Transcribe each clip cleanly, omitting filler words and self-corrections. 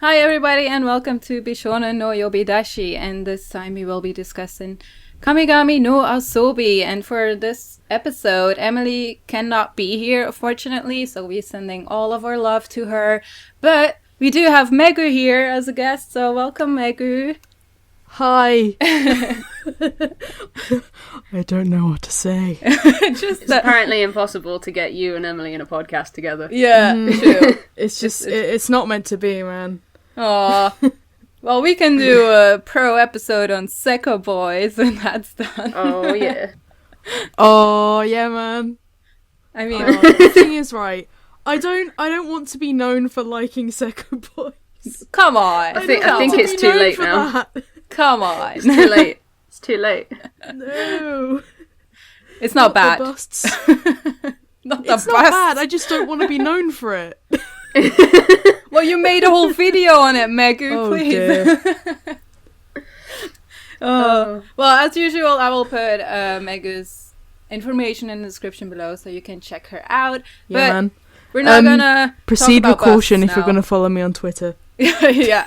Hi everybody and welcome to Bishounen no Yobidashi, and this time we will be discussing Kamigami no asobi, and for this episode Emily cannot be here unfortunately, so we're sending all of our love to her, but we do have Megu here as a guest, so welcome Megu. Hi. I don't know what to say. It's apparently impossible to get you and Emily in a podcast together. Yeah, true. It's just, it's not meant to be, man. Aw. Well, we can do a pro episode on Seko Boys when that's done. Oh, yeah. Oh, yeah, man. I mean, The thing is, right, I don't want to be known for liking Seko Boys. come on. I think it's too late now. That. Come on. It's too late. It's too late. No. It's not bad. The busts. Not the It's not bad, I just don't want to be known for it. Well, you made a whole video on it, Megu, Oh, please. dear. Well, as usual, I will put Megu's information in the description below so you can check her out. Yeah, but man. we're not gonna Proceed talk with about caution busts if you're now. going to follow me on Twitter. Yeah.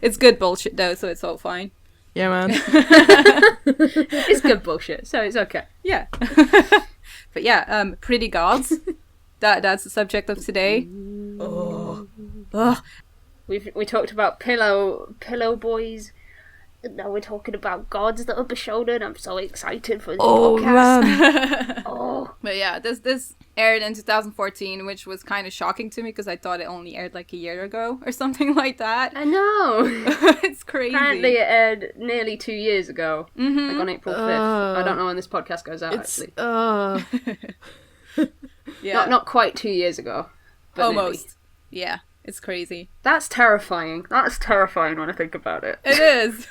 It's good bullshit, though, so it's all fine. Yeah, man. It's good bullshit, so it's okay. Yeah. But yeah, pretty gods. That's the subject of today. Oh. Ugh. We talked about pillow boys. And now we're talking about gods that are Bishounen. I'm so excited for this podcast. Man. Oh, But yeah, this aired in 2014, which was kind of shocking to me because I thought it only aired like a year ago or something like that. I know. It's crazy. Apparently it aired nearly 2 years ago. Mhm. Like on April 5th. I don't know when this podcast goes out, It's, actually. Yeah, Not quite 2 years ago. But almost. nearly. Yeah, it's crazy. That's terrifying. That's terrifying when I think about it. It is.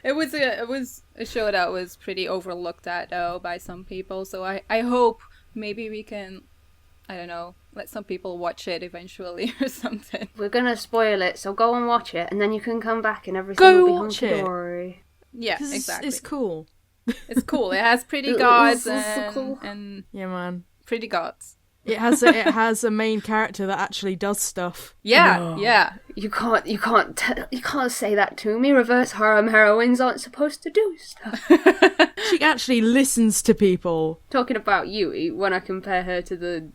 It was a show that was pretty overlooked at though by some people. So I hope maybe we can, I don't know, let some people watch it eventually or something. We're gonna spoil it, so go and watch it, and then you can come back and everything Go will be watch it. hunky-dory. Yeah, 'Cause exactly. It's cool. It's cool. It has pretty It gods is also cool. and Yeah, man. pretty gods. It has a main character that actually does stuff. Yeah, No. yeah. You can't say that to me. Reverse harem heroines aren't supposed to do stuff. She actually listens to people. Talking about Yui, when I compare her to the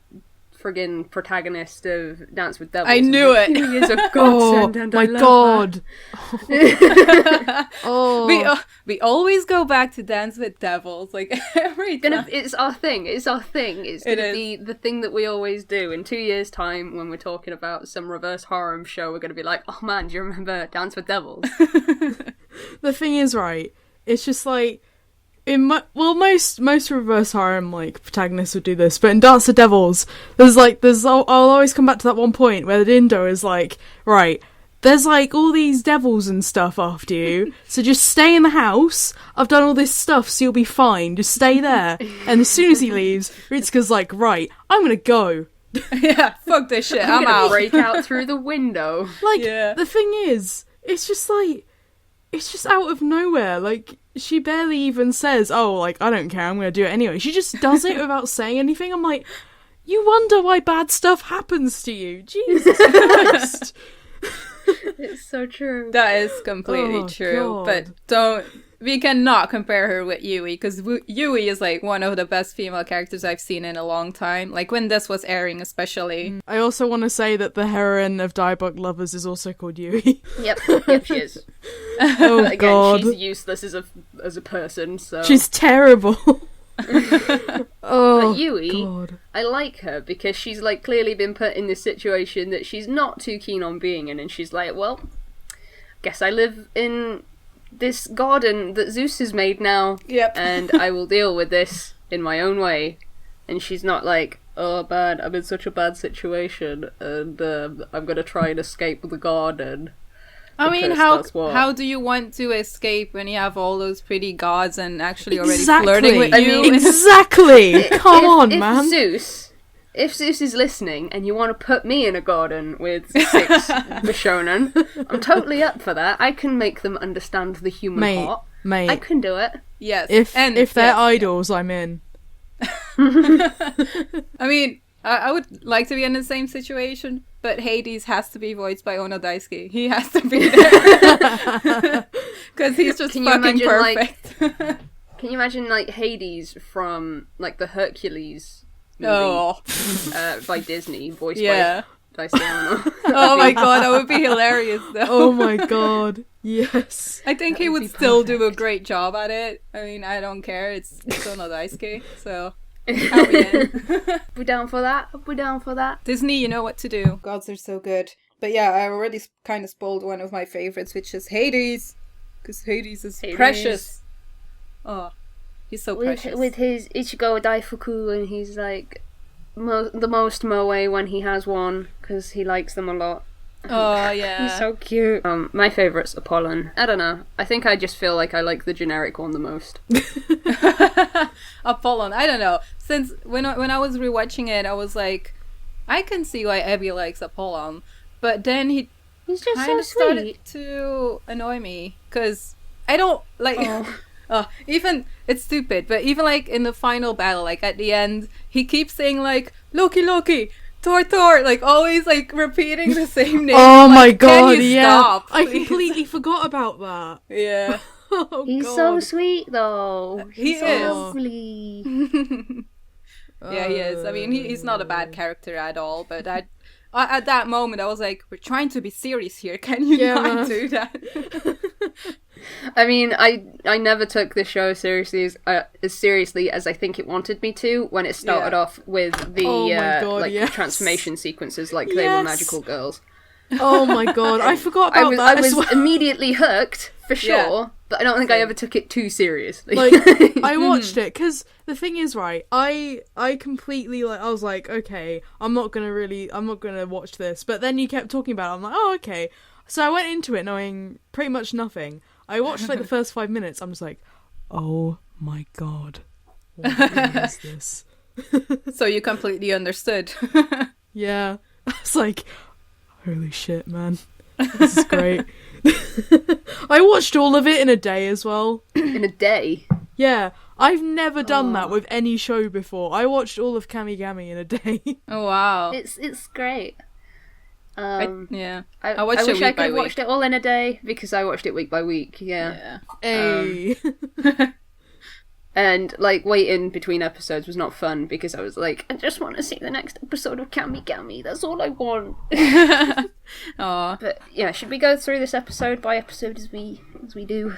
friggin' protagonist of Dance with Devils, I knew it. Yui is a Oh godsend, and my I love god! Oh, We always go back to Dance with Devils, like every time. It's our thing. It's our thing. It's It gonna is. be the thing that we always do. In 2 years' time, when we're talking about some reverse harem show, we're gonna be like, "Oh man, do you remember Dance with Devils?" the thing is, right? It's just like most reverse harem like protagonists would do this, but in Dance with Devils, I'll always come back to that one point where the Dindo is like, right. There's like all these devils and stuff after you, so just stay in the house. I've done all this stuff, so you'll be fine. Just stay there. And as soon as he leaves, Ritsuka's like, right, I'm gonna go. Yeah, fuck this shit, I'm gonna out. break out through the window. Like, Yeah. the thing is, it's just out of nowhere. Like, she barely even says, oh, like, I don't care, I'm gonna do it anyway. She just does it without saying anything. I'm like, you wonder why bad stuff happens to you. Jesus Christ. It's so true. That is completely Oh, true, God. but we cannot compare her with Yui, because Yui is like one of the best female characters I've seen in a long time, like when this was airing especially. I also want to say that the heroine of Diabolic Lovers is also called Yui. Yep, she is. Oh, Again, God. she's useless as a person. So She's terrible. Oh, But Yui, God. I like her because she's like clearly been put in this situation that she's not too keen on being in, and she's like, well, guess I live in this garden that Zeus has made now, Yep. and I will deal with this in my own way. And she's not like, oh man, I'm in such a bad situation, and I'm gonna try and escape the garden. I mean, because that's what- how do you want to escape when you have all those pretty gods and actually already Exactly. flirting with I you? mean, Exactly. Come on, man. If Zeus is listening and you want to put me in a garden with 6 Bishounen, I'm totally up for that. I can make them understand the human heart. I Mate. can do it. Yes. If they're yes, idols, I'm in. I mean, I would like to be in the same situation, but Hades has to be voiced by Ono Daisuke. He has to be there. Because he's just fucking perfect. Can you imagine, like, Hades from, like, the Hercules movie by Disney, voiced by Ono? Oh my god, that would be hilarious, though. Oh my god, yes. I think he would still do a great job at it. I mean, I don't care. It's Ono Daisuke, so... I'll be in. We're down for that. We're down for that. Disney, you know what to do. Gods are so good. But yeah, I already kind of spoiled one of my favorites, which is Hades. Because Hades is precious. Oh, he's so precious. With his Ichigo Daifuku, and he's like the most moe when he has one, because he likes them a lot. Oh, yeah. He's so cute. My favourite's Apollon. I don't know. I think I just feel like I like the generic one the most. Apollon, I don't know. Since when I was rewatching it, I was like, I can see why Ebbie likes Apollon. But then he's just kind of so started sweet to annoy me. Because I don't, like... even, it's stupid, but even, like, in the final battle, like, at the end, he keeps saying, like, Loki, Loki, Thor, Thor, like, always, like, repeating the same name. Oh like, my god, can you yeah. stop, I completely forgot about that. Yeah. Oh, he's god. so sweet, though. He He's so is. lovely. Yeah, he is. I mean, he's not a bad character at all, but at that moment, I was like, we're trying to be serious here. Can you not do that? I mean, I never took this show seriously as seriously as I think it wanted me to when it started off with the transformation sequences, like they were magical girls. Oh my god, I forgot about that. I was immediately hooked, for sure, but I don't think I ever took it too seriously. Like, I watched it, because the thing is, right, I completely, like, I was like, okay, I'm not gonna watch this, but then you kept talking about it, I'm like, oh, okay. So I went into it knowing pretty much nothing. I watched, like, the first 5 minutes, I'm just like, oh my god, what is this? So you completely understood. Yeah. I was like, holy shit, man. This is great. I watched all of it in a day as well. In a day? Yeah. I've never done that with any show before. I watched all of Kamigami in a day. Oh, wow. It's great. I wish I could have watched it all in a day, because I watched it week by week, yeah. Hey. And, like, waiting between episodes was not fun, because I was like, I just want to see the next episode of Kamigami, that's all I want. Aw. But, yeah, should we go through this episode by episode as we do?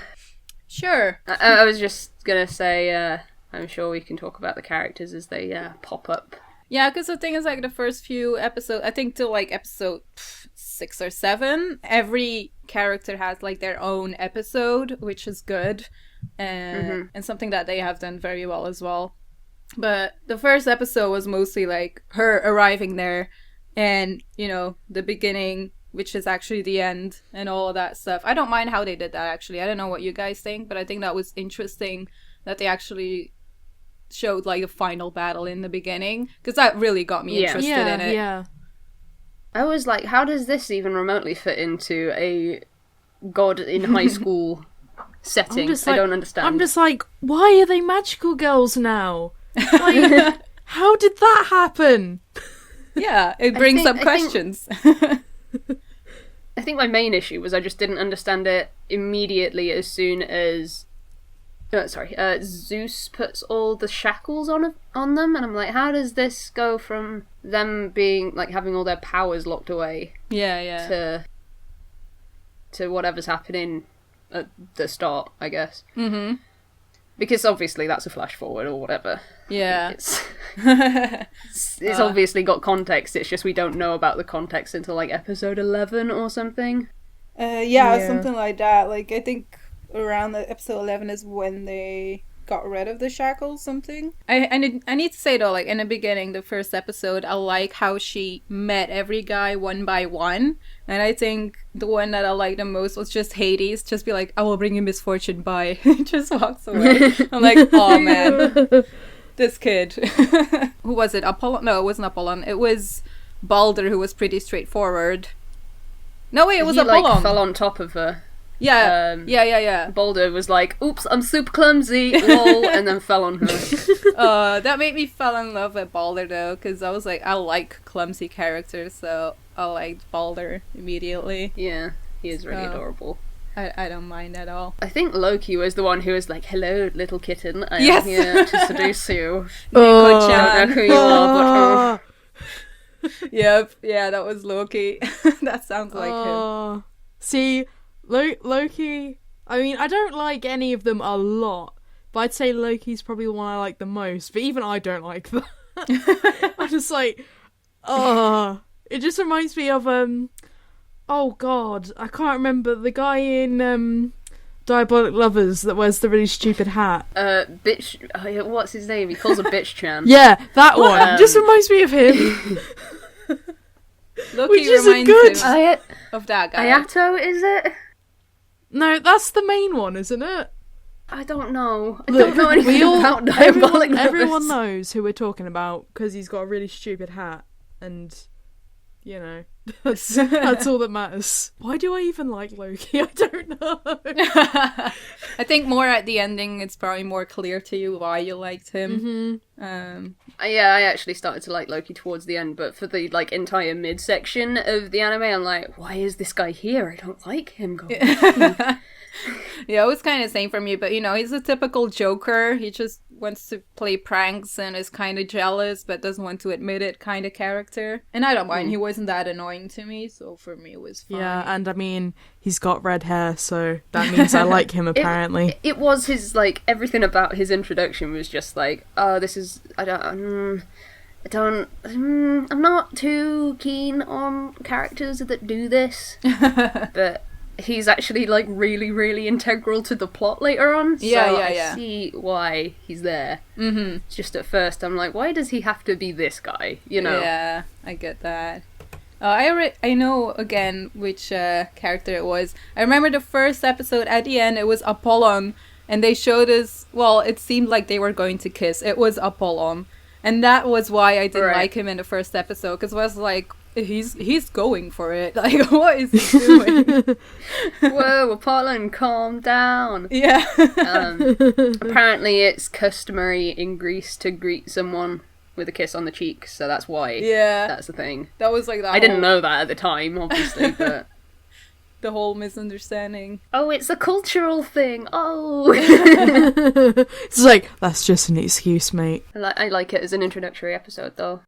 Sure. I was just gonna say, I'm sure we can talk about the characters as they pop up. Yeah, because the thing is, like, the first few episodes, I think till, like, episode 6 or 7, every character has, like, their own episode, which is good. And something that they have done very well as well. But the first episode was mostly like her arriving there and, you know, the beginning, which is actually the end and all of that stuff. I don't mind how they did that, actually. I don't know what you guys think, but I think that was interesting that they actually showed like a final battle in the beginning, because that really got me interested in it. Yeah. I was like, how does this even remotely fit into a god in high school setting? I don't understand. I'm just like, why are they magical girls now? Like, how did that happen? Yeah, it brings up questions. I think my main issue was I just didn't understand it immediately as soon as Zeus puts all the shackles on them, and I'm like, how does this go from them being like having all their powers locked away to whatever's happening at the start, I guess. Mm-hmm. Because obviously that's a flash forward or whatever. Yeah. It's obviously got context, it's just we don't know about the context until like episode 11 or something. Something like that. Like, I think around the episode 11 is when they got rid of the shackles, something. I need to say though, like in the beginning, the first episode, I like how she met every guy one by one, and I think the one that I liked the most was just Hades. Just be like, I will bring you misfortune, bye. Just walks away. I'm like, oh man, this kid. Who was it? Apollon? No, it wasn't Apollon. It was Balder, who was pretty straightforward. No, wait, it was Apollon. Like, fell on top of her. Yeah. Balder was like, oops, I'm super clumsy, lol, and then fell on her. That made me fall in love with Balder, though, because I was like, I like clumsy characters, so I liked Balder immediately. Yeah, he is really adorable. I don't mind at all. I think Loki was the one who was like, "Hello, little kitten. I Yes! am here to seduce you." Nico-chan. I don't know who you are, but Yep, yeah, that was Loki. That sounds like him. See, Loki... I mean, I don't like any of them a lot, but I'd say Loki's probably the one I like the most, but even I don't like that. I'm just like, it just reminds me of, oh god, I can't remember, the guy in, Diabolic Lovers that wears the really stupid hat. what's his name? He calls a bitch-chan. Yeah, that one. Just reminds me of him. Loki which isn't reminds good. him of that guy. Ayato, is it? No, that's the main one, isn't it? I don't know. I Look, don't know anything about Diabolic Lovers. Everyone knows who we're talking about because he's got a really stupid hat, and you know, that's all that matters. Why do I even like Loki? I don't know. I think more at the ending, it's probably more clear to you why you liked him. Yeah, I actually started to like Loki towards the end, but for the like entire midsection of the anime, I'm like, why is this guy here? I don't like him. Yeah, it was kind of the same for me, but you know, he's a typical Joker. He just wants to play pranks and is kind of jealous, but doesn't want to admit it kind of character. And I don't mind, he wasn't that annoying to me, so for me it was fine. Yeah, and I mean, he's got red hair, so that means I like him apparently. It was his, like, everything about his introduction was just like, this is, I'm not too keen on characters that do this, but he's actually like really, really integral to the plot later on. So I see why he's there. It's just at first I'm like, why does he have to be this guy? You know? Yeah, I get that. I know again which character it was. I remember the first episode at the end. It was Apollon, and they showed us. Well, it seemed like they were going to kiss. It was Apollon, and that was why I didn't like him in the first episode, because it was like, he's going for it. Like, what is he doing? Whoa, Apollon, calm down. Yeah. Apparently it's customary in Greece to greet someone with a kiss on the cheek, so that's why. Yeah. That's the thing. That was like that. I didn't know that at the time, obviously, but... The whole misunderstanding. Oh, it's a cultural thing. Oh. It's like, that's just an excuse, mate. I like it as an introductory episode, though.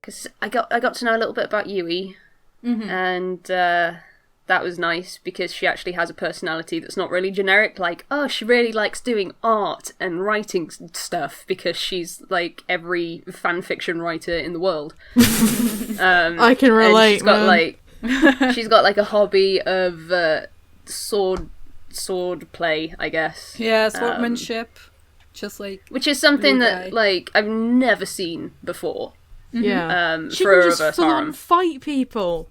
Because I got to know a little bit about Yui, and that was nice because she actually has a personality that's not really generic, like, oh, she really likes doing art and writing stuff because she's like every fan fiction writer in the world. I can relate, she's got she's got like a hobby of sword play, I guess. Yeah, swordsmanship, just like, which is something that like I've never seen before. Yeah, she for can just full on fight people.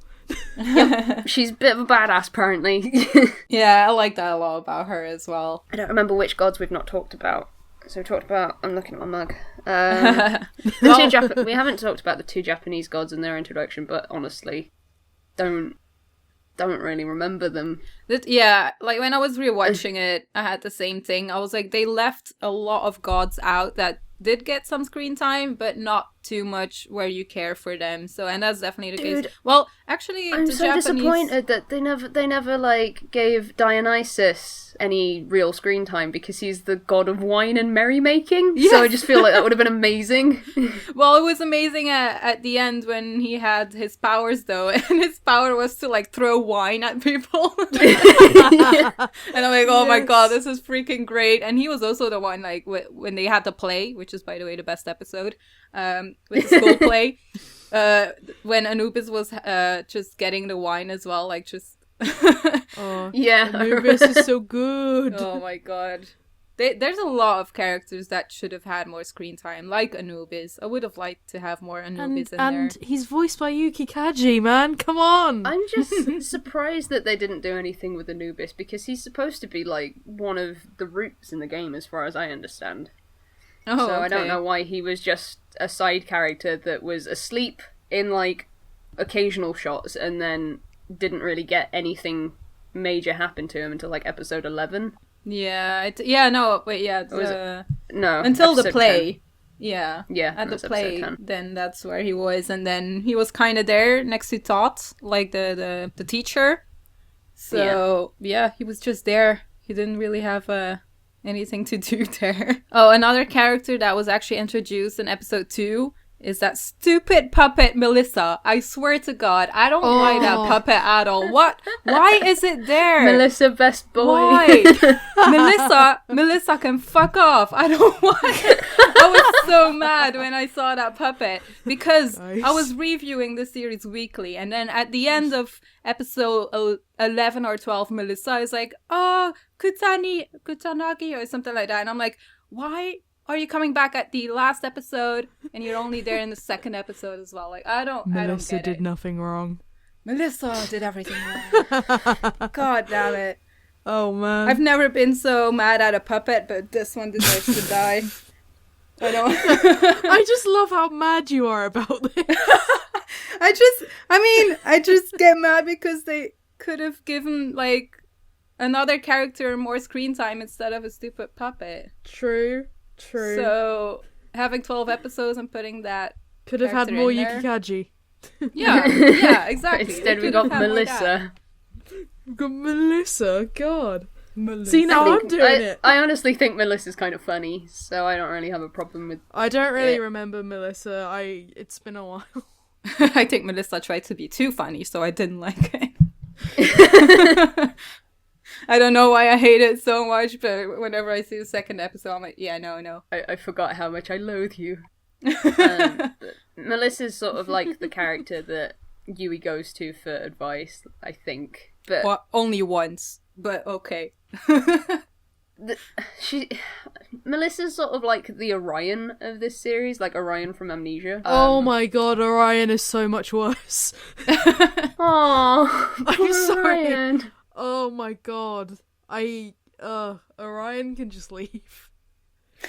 Yep, she's a bit of a badass, apparently. Yeah, I like that a lot about her as well. I don't remember which gods we've not talked about. So we talked about, I'm looking at my mug. We haven't talked about the two Japanese gods in their introduction, but honestly, don't really remember them. Yeah, like when I was rewatching it, I had the same thing. I was like, they left a lot of gods out that did get some screen time, but not too much where you care for them. So, and that's definitely the case. Well, actually, I'm so disappointed that they never like gave Dionysus any real screen time because he's the god of wine and merrymaking. Yes. So I just feel like that would have been amazing. Well, it was amazing at the end when he had his powers, though, and his power was to like throw wine at people. Yeah. And I'm like, oh my god, this is freaking great. And he was also the one like when they had the play, which is by the way the best episode, with the school play, when Anubis was just getting the wine as well, like just yeah, Anubis is so good. Oh my god. There's a lot of characters that should have had more screen time, like Anubis. I would have liked to have more Anubis in there. And he's voiced by Yuki Kaji, man. Come on. I'm just surprised that they didn't do anything with Anubis because he's supposed to be like one of the roots in the game, as far as I understand. Oh, so okay. I don't know why he was just a side character that was asleep in like occasional shots and then didn't really get anything major happen to him until like episode 11. Yeah, no, wait, yeah, no, until the play. Yeah. Yeah. At the that's play, episode 10. then that's where he was, and then he was kind of there next to Tot, like the teacher. So yeah, he was just there. He didn't really have anything to do there. Oh, another character that was actually introduced in episode 2 is that stupid puppet Melissa. I swear to God, I don't like that puppet at all. What? Why is it there? Melissa, best boy. Why? Melissa can fuck off. I don't want it. I was so mad when I saw that puppet because I was reviewing the series weekly, and then at the end of episode 11 or 12, Melissa is like, oh, Kutanagi or something like that, and I'm like, why are you coming back at the last episode and you're only there in the second episode as well? Like, Melissa did nothing wrong. Melissa did everything wrong. God damn it. Oh man. I've never been so mad at a puppet, but this one deserves to die. I don't. I just love how mad you are about this. I just get mad because they could have given, like, another character more screen time instead of a stupid puppet. True. So, having 12 episodes and putting that could have had more Yukikaji. Yeah, exactly. Instead we got Melissa. We've got Melissa, God. Melissa. See, now I'm doing it. I honestly think Melissa's kind of funny, so I don't really have a problem with I don't really remember Melissa. It's been a while. I think Melissa tried to be too funny, so I didn't like it. I don't know why I hate it so much, but whenever I see the second episode, I'm like, yeah, no. I forgot how much I loathe you. Melissa's sort of like the character that Yui goes to for advice, I think. But well, only once, but okay. Melissa's sort of like the Orion of this series, like Orion from Amnesia. Oh my god, Orion is so much worse. Oh, I'm sorry. Orion. Oh my god. Orion can just leave.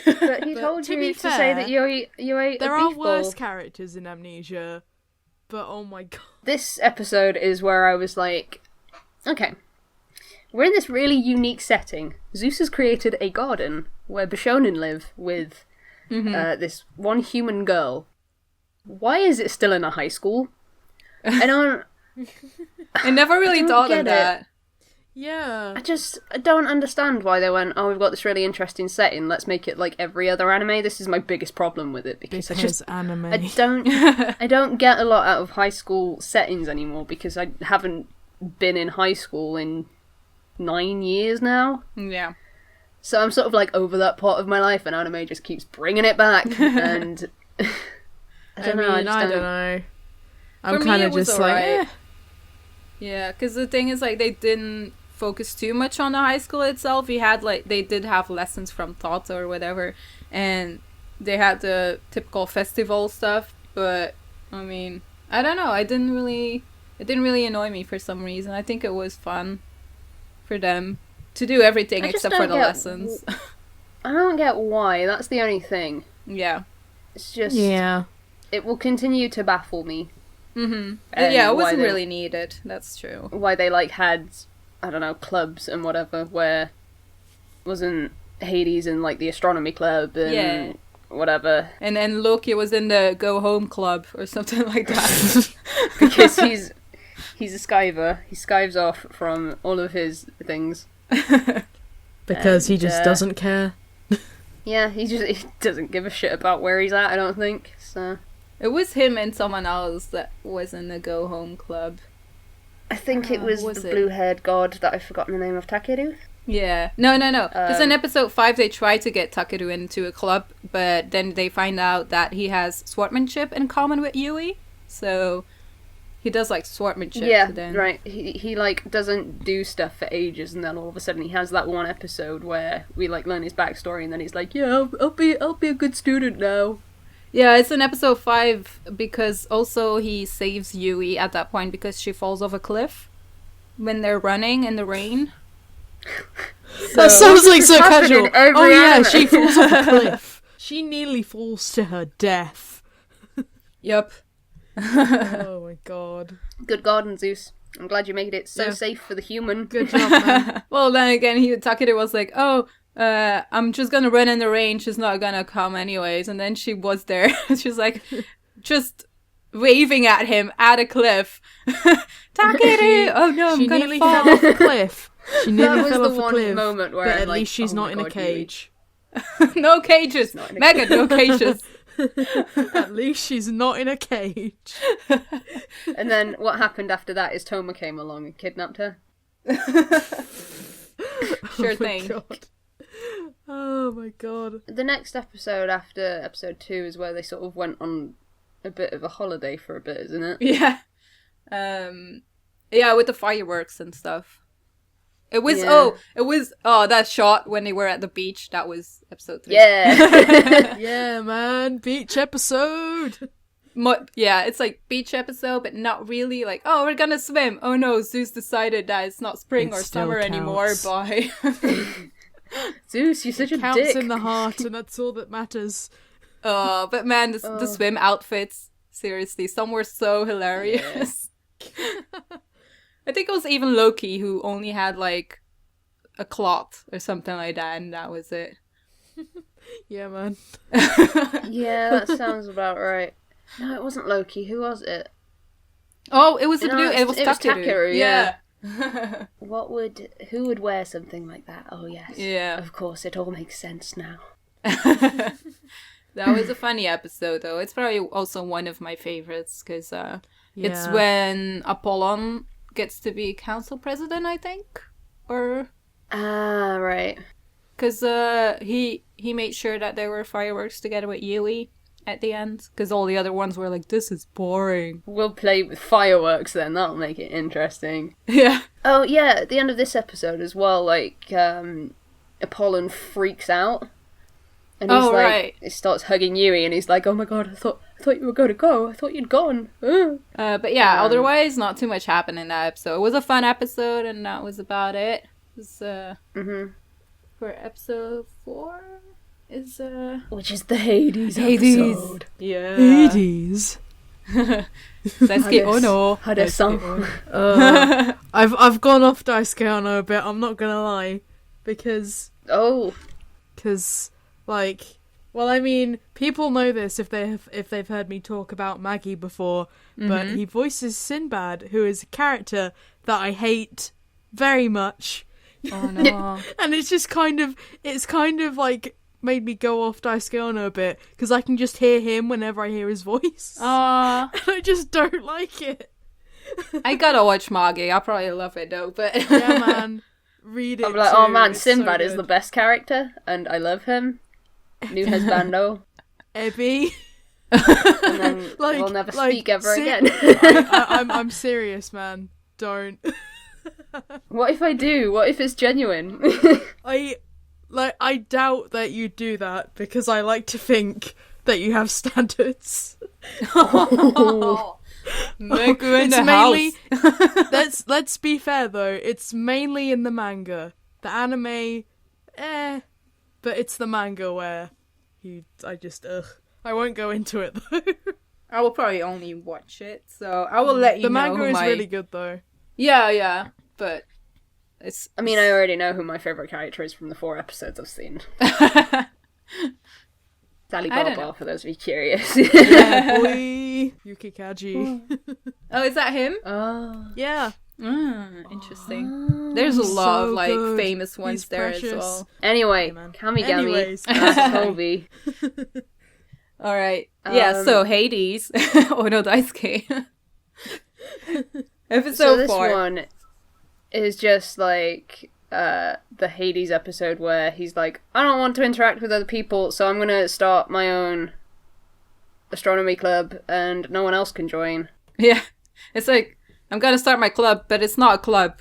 But he told you to say that you ate there a beef are worse ball. characters in Amnesia, but oh my god. This episode is where I was like, okay, we're in this really unique setting. Zeus has created a garden where Bishounen live with this one human girl. Why is it still in a high school? I never really thought of that. Yeah. I don't understand why they went, oh, we've got this really interesting setting, let's make it like every other anime. This is my biggest problem with it, because anime. I don't get a lot out of high school settings anymore, because I haven't been in high school in 9 years now. Yeah. So I'm sort of like over that part of my life, and anime just keeps bringing it back, and I don't know. I'm kind of just like, right. Yeah, because the thing is, like, they didn't focus too much on the high school itself. They did have lessons from Tata or whatever, and they had the typical festival stuff, but I mean, I don't know, it didn't really annoy me for some reason. I think it was fun for them to do everything except for the lessons. I don't get why, that's the only thing. Yeah. It's just, yeah, it will continue to baffle me. Mm-hmm. Yeah, it wasn't really needed, that's true. Why they like had, I don't know, clubs and whatever, where wasn't Hades in like the astronomy club and whatever. And then Loki was in the go home club or something like that. Because he's a skiver. He skives off from all of his things. Because he just doesn't care. Yeah, he doesn't give a shit about where he's at, I don't think. So it was him and someone else that was in the go home club. I think it was the blue-haired god that I've forgotten the name of, Takeru? Yeah. No. Because in episode 5, they try to get Takeru into a club, but then they find out that he has swordsmanship in common with Yui. So he does, like, swordsmanship. Yeah, then... right. He, like, doesn't do stuff for ages, and then all of a sudden he has that one episode where we, like, learn his backstory, and then he's like, yeah, I'll be a good student now. Yeah, it's in episode 5, because also he saves Yui at that point because she falls off a cliff when they're running in the rain. That sounds like so casual. Oh yeah, anime. she falls off a cliff. She nearly falls to her death. Yep. Oh my god. Good garden, Zeus. I'm glad you made it so safe for the human. Good job, man. Well, then again, Takeru was like, oh, I'm just gonna run in the rain. She's not gonna come anyways. And then she was there. She's like, just waving at him at a cliff. Takeru! Oh no, I'm gonna fall off a cliff. She nearly fell off a cliff. That was the one moment where but at least she's not in a cage. No cages. Megan, no cages. At least she's not in a cage. And then what happened after that is Toma came along and kidnapped her. Sure thing. God. Oh my god. The next episode after episode 2 is where they sort of went on a bit of a holiday for a bit, isn't it? Yeah. Yeah, with the fireworks and stuff. It was that shot when they were at the beach. That was episode 3. Yeah. Yeah, man, beach episode. Yeah, it's like beach episode, but not really like, oh, we're gonna swim. Oh no, Zeus decided that it's not spring or summer anymore. Bye. Zeus, you're such a counts dick. In the heart, and that's all that matters. Oh, but man, the swim outfits, seriously, some were so hilarious. Yeah. I think it was even Loki who only had like a cloth or something like that, and that was it. Yeah, man. Yeah, that sounds about right. No, it wasn't Loki. Who was it? Oh, it was it was Takeru. Yeah. Who would wear something like that? Oh yes. Yeah. Of course, it all makes sense now. That was a funny episode, though. It's probably also one of my favorites because it's when Apollon gets to be council president, I think, or right. Because he made sure that there were fireworks together with Yui at the end, because all the other ones were like, this is boring. We'll play with fireworks then, that'll make it interesting. Yeah. Oh yeah, at the end of this episode as well, like, Apollon freaks out. And he's he starts hugging Yui, and he's like, oh my god, I thought you were going to go. I thought you'd gone. But yeah, otherwise, not too much happened in that episode. It was a fun episode, and that was about it. It was, for episode 4 is, which is the Hades episode. Yeah. Hades. Daisuke Ono. Hades-san. I've gone off Daisuke Ono a bit, I'm not gonna lie. Because, like, well, I mean, people know this if they've heard me talk about Maggie before, but he voices Sinbad, who is a character that I hate very much. Oh no. And it's kind of like made me go off Daisuke Ono a bit, because I can just hear him whenever I hear his voice. Aww. And I just don't like it. I gotta watch Maggie. I'll probably love it though, but yeah, man. Read it. I'm like, too. oh man, It's Sinbad so is good. the best character, and I love him. New husbando. Ebbie. And then we'll never speak ever again. I'm serious, man. Don't. What if I do? What if it's genuine? I doubt that you do that, because I like to think that you have standards. Oh. Megurun in the house. Let's be fair though. It's mainly in the manga. The anime, but it's the manga where I won't go into it though. I will probably only watch it, so I will let you know. The manga is really good though. Yeah, but it's. I mean, I already know who my favourite character is from the 4 episodes I've seen. Thalia, for those of you curious. Yeah, boy. Yukikaji. Oh, is that him? Yeah. Interesting. There's a lot of like good. famous ones. He's there precious. as well. Anyway, Kamigami, asobi. All right. Yeah. So Hades. Oh no, Daisuke. Episode so this 4. one is just like the Hades episode where he's like, I don't want to interact with other people, so I'm gonna start my own astronomy club, and no one else can join. Yeah, it's like, I'm gonna start my club, but it's not a club.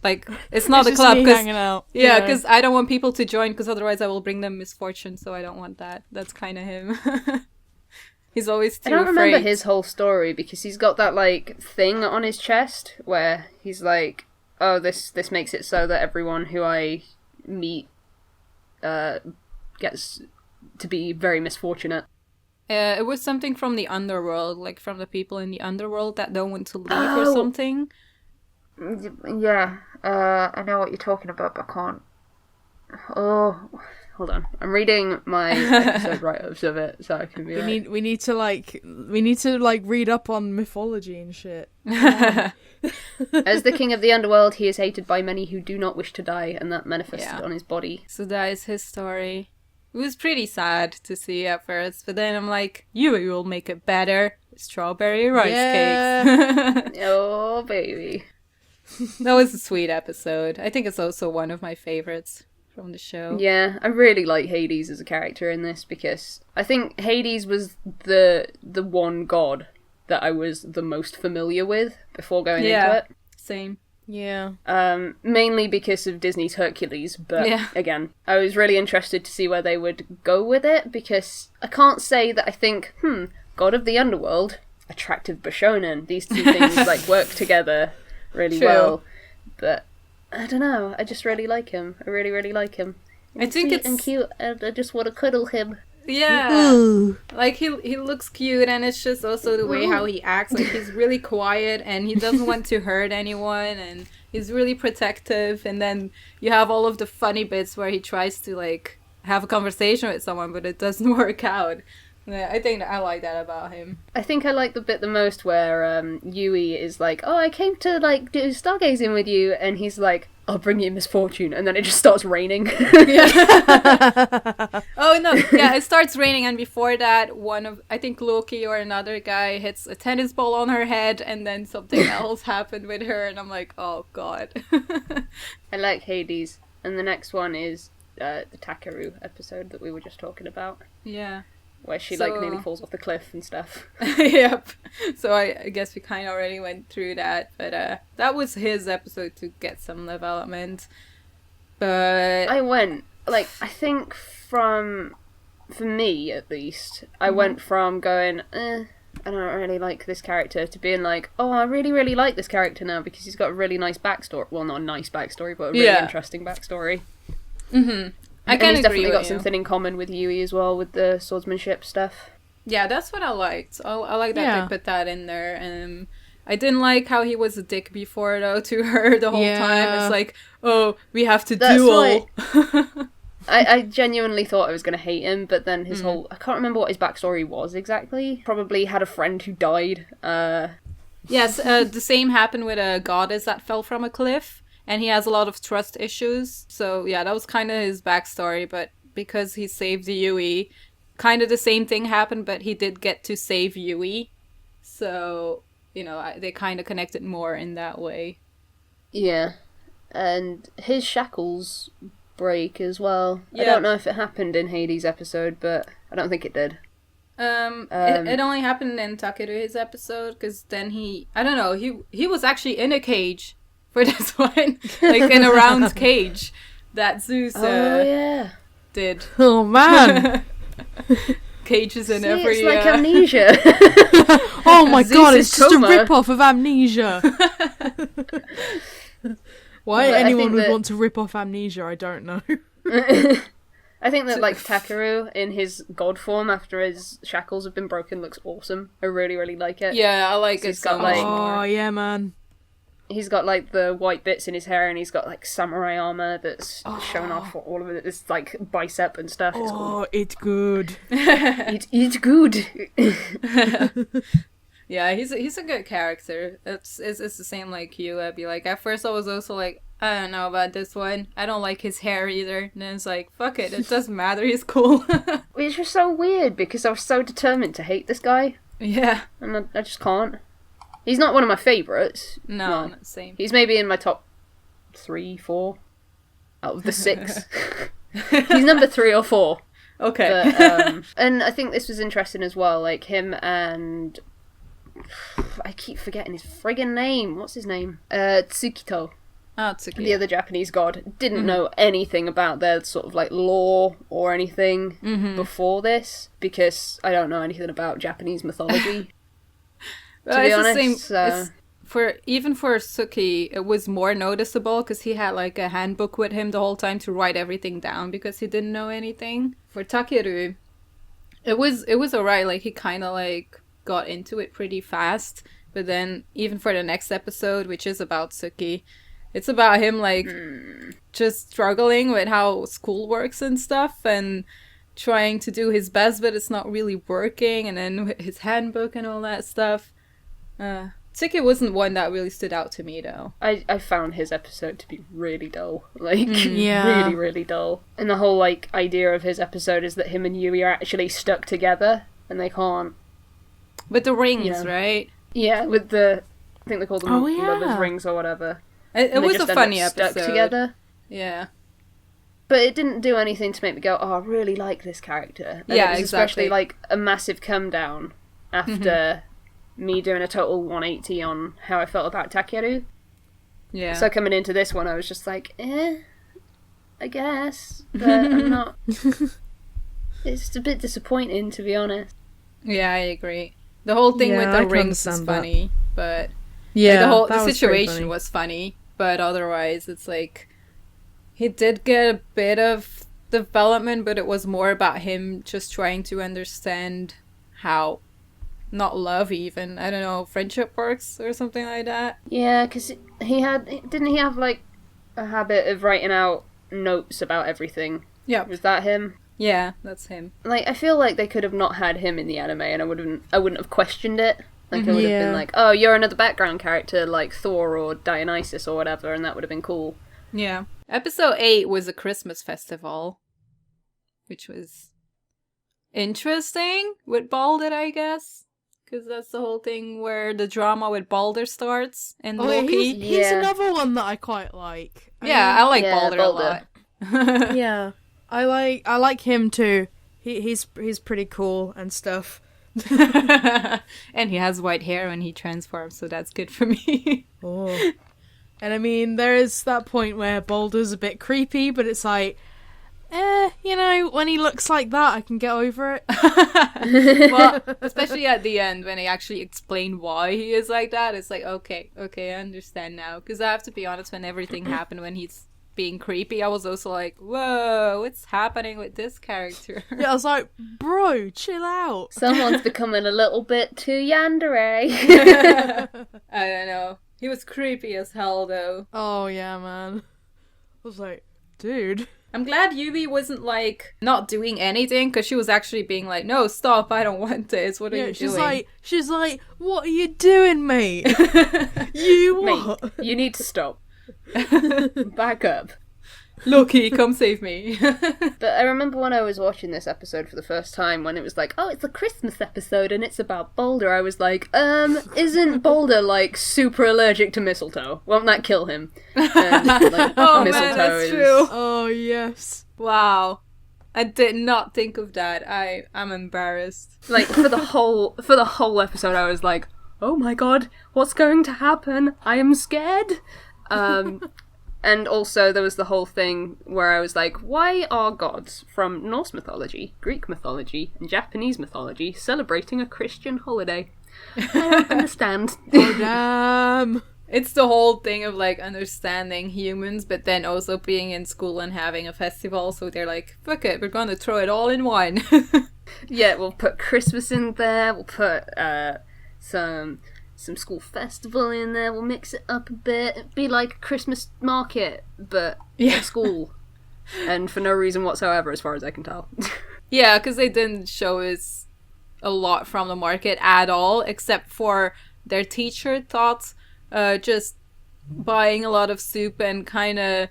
Like, it's not a club because hanging out. Yeah, because I don't want people to join, because otherwise I will bring them misfortune. So I don't want that. That's kind of him. He's always too afraid. I don't remember his whole story, because he's got that like thing on his chest where he's like, oh, this makes it so that everyone who I meet gets to be very misfortunate. It was something from the underworld, like from the people in the underworld that don't want to leave or something. Yeah, I know what you're talking about, but I can't Oh, hold on. I'm reading my episode write-ups of it, so I can be we need to read up on mythology and shit. As the king of the underworld, he is hated by many who do not wish to die, and that manifested on his body. So that is his story. It was pretty sad to see at first, but then I'm like, you will make it better. Strawberry rice cakes. Oh, baby. That was a sweet episode. I think it's also one of my favorites from the show. Yeah, I really like Hades as a character in this, because I think Hades was the one god that I was the most familiar with before going into it. Same. Yeah. Mainly because of Disney's Hercules, but again, I was really interested to see where they would go with it, because I can't say that I think, God of the Underworld, attractive Bishounen, these two things like work together really well, but I don't know, I just really like him. I really, really like him. I think it's and cute, and I just want to cuddle him. Yeah. Ooh. Like he looks cute, and it's just also the way how he acts. Like he's really quiet and he doesn't want to hurt anyone, and he's really protective, and then you have all of the funny bits where he tries to like have a conversation with someone but it doesn't work out. Yeah, I think I like that about him. I think I like the bit the most where Yui is like, oh, I came to like do stargazing with you, and he's like, I'll bring you misfortune, and then it just starts raining. Oh no, yeah, it starts raining, and before that, I think Loki or another guy hits a tennis ball on her head, and then something else happened with her, and I'm like, oh god. I like Hades, and the next one is the Takeru episode that we were just talking about. Yeah. Where she like nearly falls off the cliff and stuff. Yep. So I guess we kind of already went through that, but that was his episode to get some development. But I think for me at least, I went from going, I don't really like this character, to being like, oh, I really, really like this character now because he's got a really nice backstory. Well, not a nice backstory, but a really interesting backstory. Mm-hmm. He's definitely got something in common with Yui as well, with the swordsmanship stuff. Yeah, that's what I liked. I like that they put that in there. And I didn't like how he was a dick before, though, to her the whole time. It's like, oh, we have to duel. I genuinely thought I was going to hate him, but then his whole... I can't remember what his backstory was exactly. Probably had a friend who died. Yes, the same happened with a goddess that fell from a cliff. And he has a lot of trust issues. So, yeah, that was kind of his backstory. But because he saved Yui, kind of the same thing happened, but he did get to save Yui. So, they kind of connected more in that way. Yeah. And his shackles break as well. Yeah. I don't know if it happened in Hades' episode, but I don't think it did. It only happened in Takeru's episode, because then he was actually in a cage. For this one, like in a round cage that Zeus did. Oh man, cages in every. It's like Amnesia. Oh my god, it's just a rip-off of Amnesia. Why anyone would want to rip off Amnesia, I don't know. I think that like Takeru in his god form after his shackles have been broken looks awesome. I really, really like it. Yeah, I like it so much more. Oh yeah, man. He's got, like, the white bits in his hair, and he's got, like, samurai armor that's showing off all of it. It's, like, bicep and stuff. It's cool. It's good. It's good. Yeah, he's a good character. It's the same like you, Ebbie. Like, at first I was also like, I don't know about this one. I don't like his hair either. And then it's like, fuck it. It doesn't matter. He's cool. It's just so weird, because I was so determined to hate this guy. Yeah. And I just can't. He's not one of my favourites. No, not the same. He's maybe in my top 3, 4 out of the 6. He's number 3 or 4. Okay. But, and I think this was interesting as well, like him and... I keep forgetting his friggin' name. What's his name? Tsukito. Oh, Tsukito. The other Japanese god. Didn't know anything about their sort of like lore or anything before this, because I don't know anything about Japanese mythology. To be honest, for Suki, it was more noticeable because he had like a handbook with him the whole time to write everything down because he didn't know anything. For Takeru, it was alright. Like he kind of like got into it pretty fast, but then even for the next episode, which is about Suki, It's about him, like, just struggling with how school works and stuff, and trying to do his best, but it's not really working, and then his handbook and all that stuff. Tsuki wasn't one that really stood out to me, though. I found his episode to be really dull. Like, really, really dull. And the whole, like, idea of his episode is that him and Yui are actually stuck together, and they can't... With the rings, right? Yeah, with the... I think they call them lovers' rings or whatever. It was a funny episode. Stuck together. Yeah. But it didn't do anything to make me go, oh, I really like this character. And yeah, it was exactly. Especially, like, a massive come down after... me doing a total 180 on how I felt about Takeru. Yeah. So coming into this one, I was just like, I guess, but I'm not... It's a bit disappointing, to be honest. Yeah, I agree. The whole thing with the rings is funny, but... Yeah, like, the situation was funny, but otherwise it's like... He did get a bit of development, but it was more about him just trying to understand how... not love even, I don't know, friendship works or something like that. Yeah, because didn't he have like a habit of writing out notes about everything? Yeah. Was that him? Yeah, that's him. Like, I feel like they could have not had him in the anime and I wouldn't have questioned it. Like, I would have been like, oh, you're another background character like Thor or Dionysus or whatever, and that would have been cool. Yeah. Episode 8 was a Christmas festival, which was interesting with Balder, I guess. Because that's the whole thing where the drama with Balder starts in Loki. He's another one that I quite like. I like Balder a lot. Yeah, I like him too. He's pretty cool and stuff. And he has white hair when he transforms, so that's good for me. Oh, and I mean, there is that point where Balder's a bit creepy, but it's like, you know, when he looks like that, I can get over it. Well, especially at the end when they actually explain why he is like that, it's like, okay, I understand now. Because I have to be honest, when everything happened, when he's being creepy, I was also like, whoa, what's happening with this character? Yeah, I was like, bro, chill out. Someone's becoming a little bit too yandere. I don't know. He was creepy as hell, though. Oh, yeah, man. I was like, dude... I'm glad Yui wasn't, like, not doing anything, because she was actually being like, no, stop, I don't want this, what are you doing? She's like, what are you doing, mate? You what? Mate, you need to stop. Back up. Loki, come save me. But I remember when I was watching this episode for the first time, when it was like, oh, it's a Christmas episode and it's about Balder, I was like, isn't Balder, like, super allergic to mistletoe? Won't that kill him? And, like, oh man, that's true. Oh, yes. Wow. I did not think of that. I'm embarrassed. Like, for the whole episode, I was like, oh my god, what's going to happen? I am scared. And also there was the whole thing where I was like, why are gods from Norse mythology, Greek mythology, and Japanese mythology celebrating a Christian holiday? I don't understand. Oh, damn. It's the whole thing of, like, understanding humans, but then also being in school and having a festival, so they're like, fuck it, we're gonna throw it all in one. Yeah, we'll put Christmas in there, we'll put some school festival in there, we'll mix it up a bit. It'd be like a Christmas market, but in school. And for no reason whatsoever, as far as I can tell. Yeah, because they didn't show us a lot from the market at all, except for their teacher thought just buying a lot of soup and kind of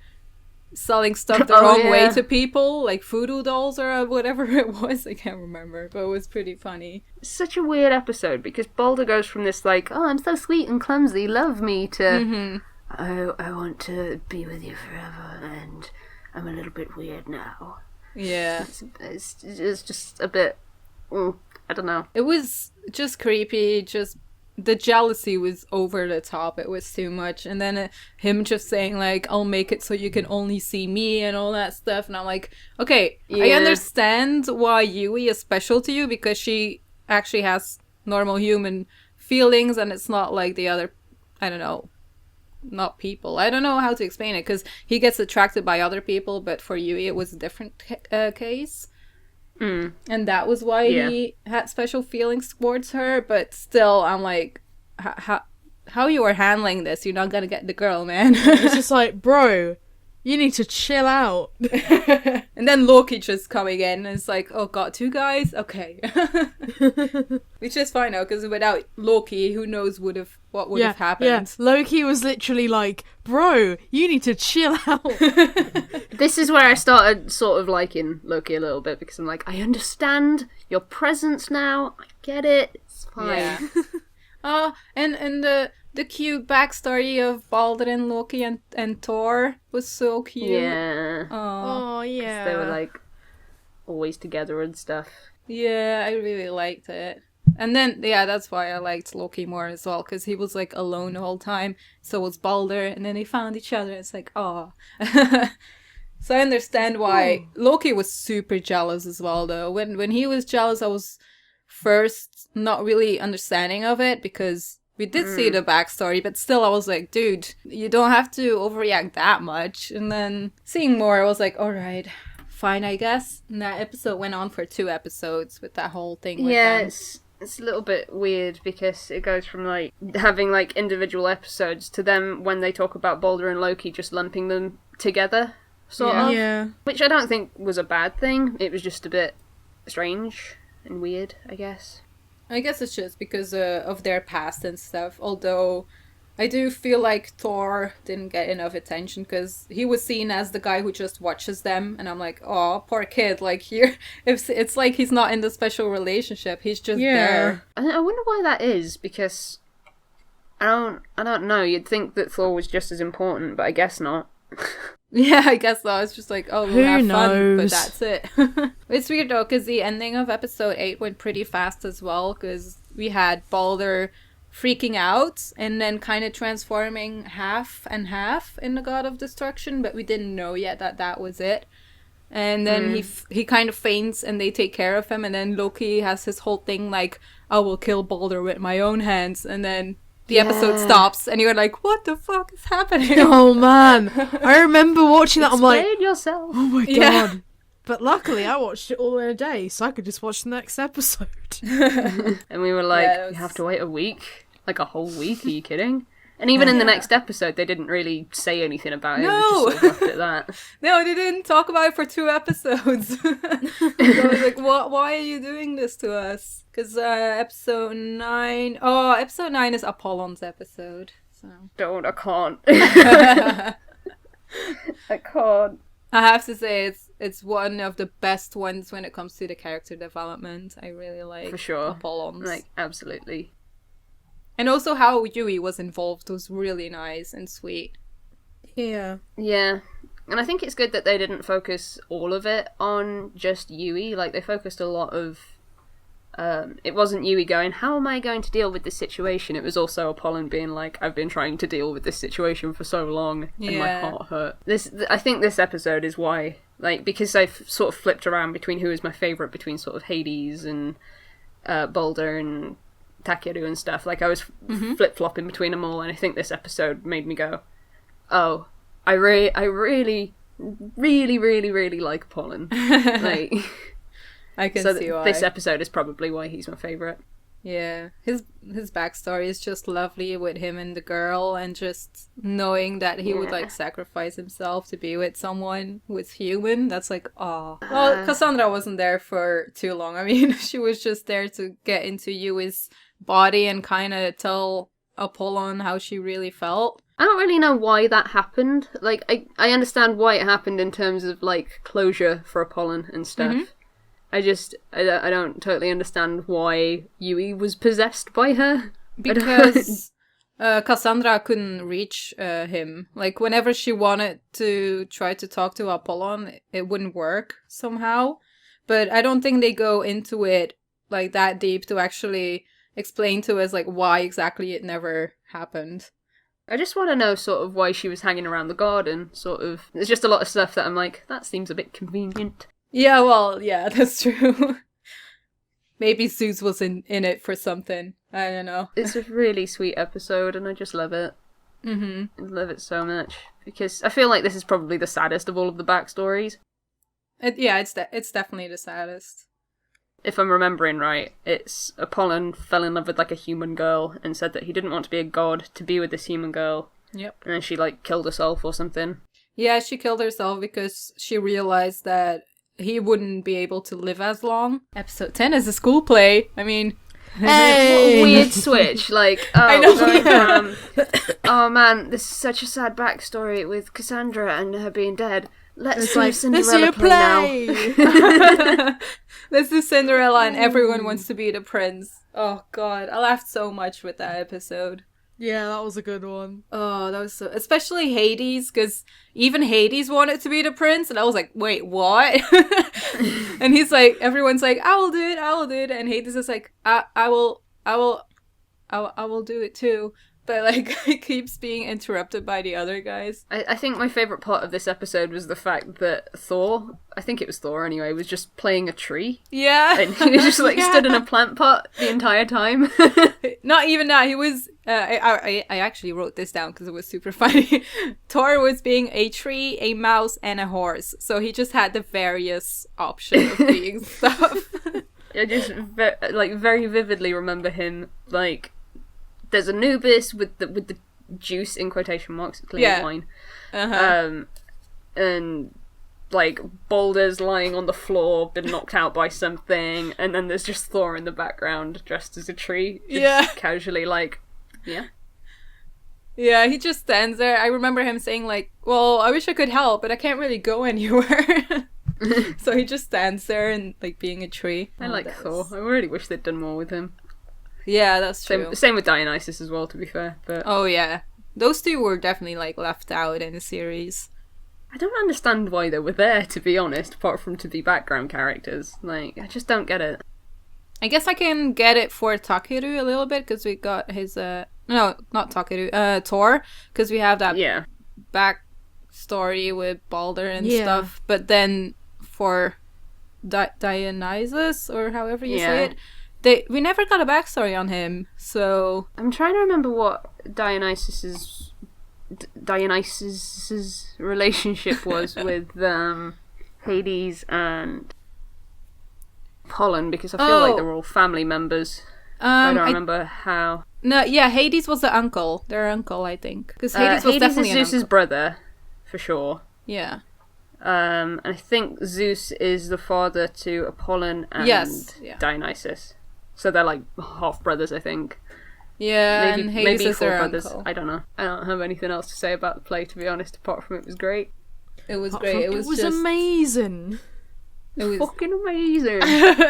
selling stuff the wrong way to people, like voodoo dolls or whatever it was. I can't remember, but it was pretty funny. It's such a weird episode because Balder goes from this like, oh, I'm so sweet and clumsy, love me, to I want to be with you forever and I'm a little bit weird now. Yeah. It's just a bit, I don't know. It was just creepy, just the jealousy was over the top. It was too much. And then him just saying, like, I'll make it so you can only see me and all that stuff. And I'm like, okay, I understand why Yui is special to you, because she actually has normal human feelings and it's not like the other, I don't know, not people. I don't know how to explain it, because he gets attracted by other people, but for Yui it was a different case. And that was why he had special feelings towards her, but still I'm like, how how you are handling this, you're not gonna get the girl, man. It's just like, bro, you need to chill out. And then Loki just coming in, and it's like, oh god, 2 guys? Okay. Which is fine now, because without Loki, who knows what would have happened. Yeah. Loki was literally like, bro, you need to chill out. This is where I started sort of liking Loki a little bit, because I'm like, I understand your presence now, I get it, it's fine. Yeah. And the cute backstory of Balder and Loki and Thor was so cute. Yeah. Oh, yeah. They were like always together and stuff. Yeah, I really liked it. And then, that's why I liked Loki more as well, because he was like alone the whole time. So was Balder, and then they found each other. It's like, oh. So I understand why Loki was super jealous as well, though. When he was jealous, I was first not really understanding of it, because we did see the backstory, but still I was like, dude, you don't have to overreact that much. And then seeing more, I was like, alright, fine, I guess. And that episode went on for 2 episodes with that whole thing with them. It's a little bit weird, because it goes from like having like individual episodes to them, when they talk about Balder and Loki, just lumping them together, sort of. Yeah. Which I don't think was a bad thing. It was just a bit strange and weird, I guess. I guess it's just because of their past and stuff, although I do feel like Thor didn't get enough attention, because he was seen as the guy who just watches them, and I'm like, oh, poor kid, like here, it's like he's not in the special relationship, he's just there. I wonder why that is, because I don't know, you'd think that Thor was just as important, but I guess not. Yeah, I guess so. It's just like, oh, we'll have fun, but knows? that's it. It's weird though, because the ending of episode 8 went pretty fast as well, because we had Balder freaking out and then kind of transforming half and half in the God of Destruction, but we didn't know yet that was it. And then he kind of faints, and they take care of him, and then Loki has his whole thing like, I will kill Balder with my own hands, and then the episode stops, and you're like, what the fuck is happening? Oh, man. I remember watching that. I'm like, Explain yourself. oh my god. But luckily, I watched it all in a day, so I could just watch the next episode. And we were like, you have to wait a week? Like a whole week? Are you kidding? And even in the next episode, they didn't really say anything about it. No! It was just sort of left at that. No, they didn't talk about it for 2 episodes. So I was like, why are you doing this to us? Because episode 9 is Apollon's episode. So. Don't, I can't. I can't. I have to say, it's one of the best ones when it comes to the character development. I really like For sure. Apollon's. Like, absolutely. And also how Yui was involved was really nice and sweet. Yeah. Yeah. And I think it's good that they didn't focus all of it on just Yui. Like, they focused a lot of... it wasn't Yui going, how am I going to deal with this situation? It was also Apollon being like, I've been trying to deal with this situation for so long, and my heart hurt. I think this episode is why, like, because I've sort of flipped around between who is my favourite between sort of Hades and Balder and Takeru and stuff. Like, I was flip-flopping between them all, and I think this episode made me go, oh, I really like Apollon. Like, I can see why. This episode is probably why he's my favourite. Yeah, his backstory is just lovely with him and the girl, and just knowing that he would like sacrifice himself to be with someone who is human. That's like, oh. Well, Cassandra wasn't there for too long. I mean, she was just there to get into Yui's body and kind of tell Apollon how she really felt. I don't really know why that happened. Like, I understand why it happened in terms of like closure for Apollon and stuff. I don't totally understand why Yui was possessed by her. Because Cassandra couldn't reach him. Like, whenever she wanted to try to talk to Apollon, it wouldn't work somehow. But I don't think they go into it like that deep to actually explain to us like why exactly it never happened. I just want to know sort of why she was hanging around the garden, sort of. There's just a lot of stuff that I'm like, that seems a bit convenient. Yeah, well, yeah, that's true. Maybe Zeus was in it for something. I don't know. It's a really sweet episode, and I just love it. I love it so much. Because I feel like this is probably the saddest of all of the backstories. It's definitely the saddest. if I'm remembering right, it's Apollon fell in love with, like, a human girl and said that he didn't want to be a god to be with this human girl. Yep. And then she, like, killed herself or something. Yeah, she killed herself because she realized that he wouldn't be able to live as long. Episode 10 is a school play. I mean... Hey! What a weird switch. Like, I know. Oh man, this is such a sad backstory with Cassandra and her being dead. Let's do Cinderella play now. Let's do Cinderella and everyone wants to be the prince. Oh god, I laughed so much with that episode. Yeah, that was a good one. Oh, that was so... Especially Hades, because even Hades wanted to be the prince, and I was like, wait, what? And he's like, everyone's like, I will do it, and Hades is like, I will do it too. But, like, it keeps being interrupted by the other guys. I think my favourite part of this episode was the fact that Thor, I think it was Thor anyway, was just playing a tree. Yeah. And he was just, like, stood in a plant pot the entire time. Not even that, he was... I actually wrote this down because it was super funny. Thor was being a tree, a mouse, and a horse. So he just had the various options of being stuff. I just, very vividly remember him, like... There's Anubis with the juice in quotation marks, clear wine. Uh-huh. And like boulders lying on the floor, been knocked out by something, and then there's just Thor in the background dressed as a tree. Just casually like, yeah. Yeah, he just stands there. I remember him saying like, well, I wish I could help, but I can't really go anywhere. So he just stands there and like being a tree. I like Thor. I really wish they'd done more with him. Yeah, that's true. Same with Dionysus as well, to be fair. But oh yeah, those two were definitely like left out in the series. I don't understand why they were there, to be honest, apart from to be background characters. Like, I just don't get it. I guess I can get it for Takeru a little bit, because we got his, no, not Takeru, Thor, because we have that back story with Balder and stuff, but then for Dionysus, or however you say it, we never got a backstory on him, so... I'm trying to remember what Dionysus's relationship was with Hades and Apollon, because I feel like they're all family members. I don't remember how. No, yeah, Hades was the uncle. Their uncle, I think. Because Hades was definitely is Zeus's brother, for sure. Yeah. And I think Zeus is the father to Apollon and Dionysus. So they're like half brothers, I think. Yeah, and Hades maybe is full their brothers. uncle. I don't know. I don't have anything else to say about the play, to be honest, apart from it was great. It was great. It was just amazing. It was fucking amazing.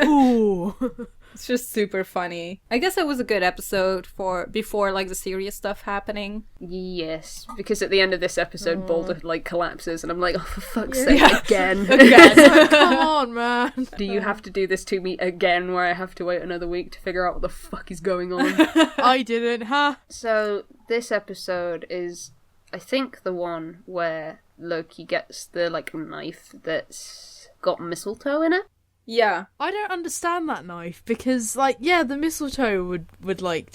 Ooh. It's just super funny. I guess it was a good episode for before like the serious stuff happening. Yes, because at the end of this episode, Balder like collapses, and I'm like, oh, for fuck's sake, again. Like, come on, man. Do you have to do this to me again, where I have to wait another week to figure out what the fuck is going on? I didn't, huh? So this episode is, I think, the one where Loki gets the like knife that's got mistletoe in it. Yeah. I don't understand that knife, because like, yeah, the mistletoe would like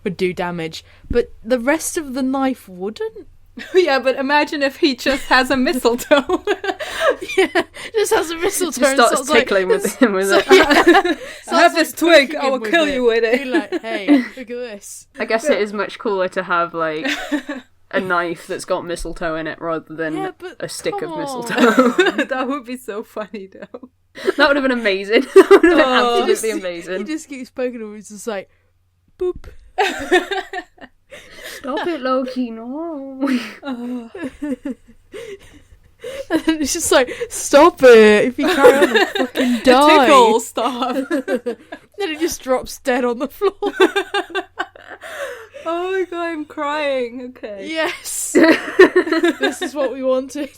would do damage, but the rest of the knife wouldn't. Yeah, but imagine if he just has a mistletoe. Yeah, just has a mistletoe. He starts tickling with him with it. Yeah. I have this twig, I will kill you with it. Be like, hey, look at this. I guess it is much cooler to have like a knife that's got mistletoe in it rather than a stick of mistletoe. That would be so funny though. That would have been amazing. That would have been absolutely amazing. He just keeps poking him, he's just like, boop. Stop it, Loki, no. And then it's just like, stop it. If you carry on, I'll fucking die. Tickle, stop. Then it just drops dead on the floor. Oh my god, I'm crying. Okay. Yes. This is what we wanted.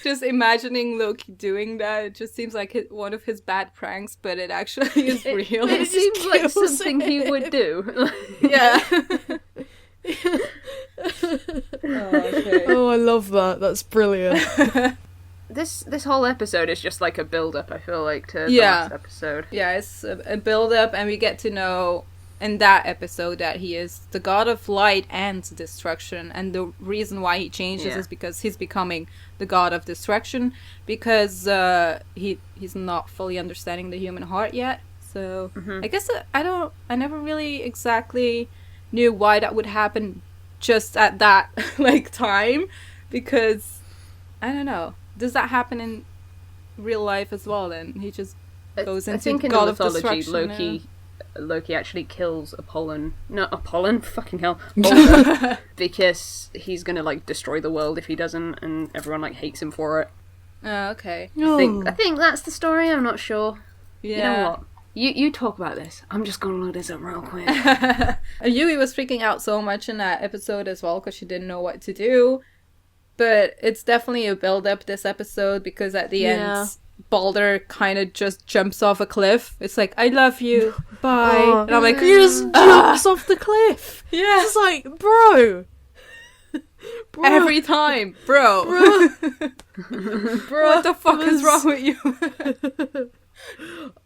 Just imagining Loki doing that, it just seems like one of his bad pranks, but it actually is real. It seems like something he would do. Yeah. Oh, I love that. That's brilliant. This whole episode is just like a build-up, I feel like, to the last episode. Yeah, it's a build-up, and we get to know in that episode that he is the god of light and destruction, and the reason why he changes is because he's becoming the god of destruction, because he's not fully understanding the human heart yet. So I guess I never really exactly knew why that would happen just at that like time, because I don't know, does that happen in real life as well? Then he just goes into I think god in of the mythology, destruction. Loki actually kills Apollon. No, Apollon? Fucking hell. Balder, because he's gonna, like, destroy the world if he doesn't, and everyone, like, hates him for it. Oh, okay. I think that's the story, I'm not sure. Yeah. You know what? You talk about this. I'm just gonna load this up real quick. Yui was freaking out so much in that episode as well, because she didn't know what to do. But it's definitely a build-up this episode, because at the end, Balder kind of just jumps off a cliff. It's like, I love you, bye. And I'm like, he just jumps off the cliff. Yeah. It's like, bro. Every time. Bro. What the fuck is wrong with you?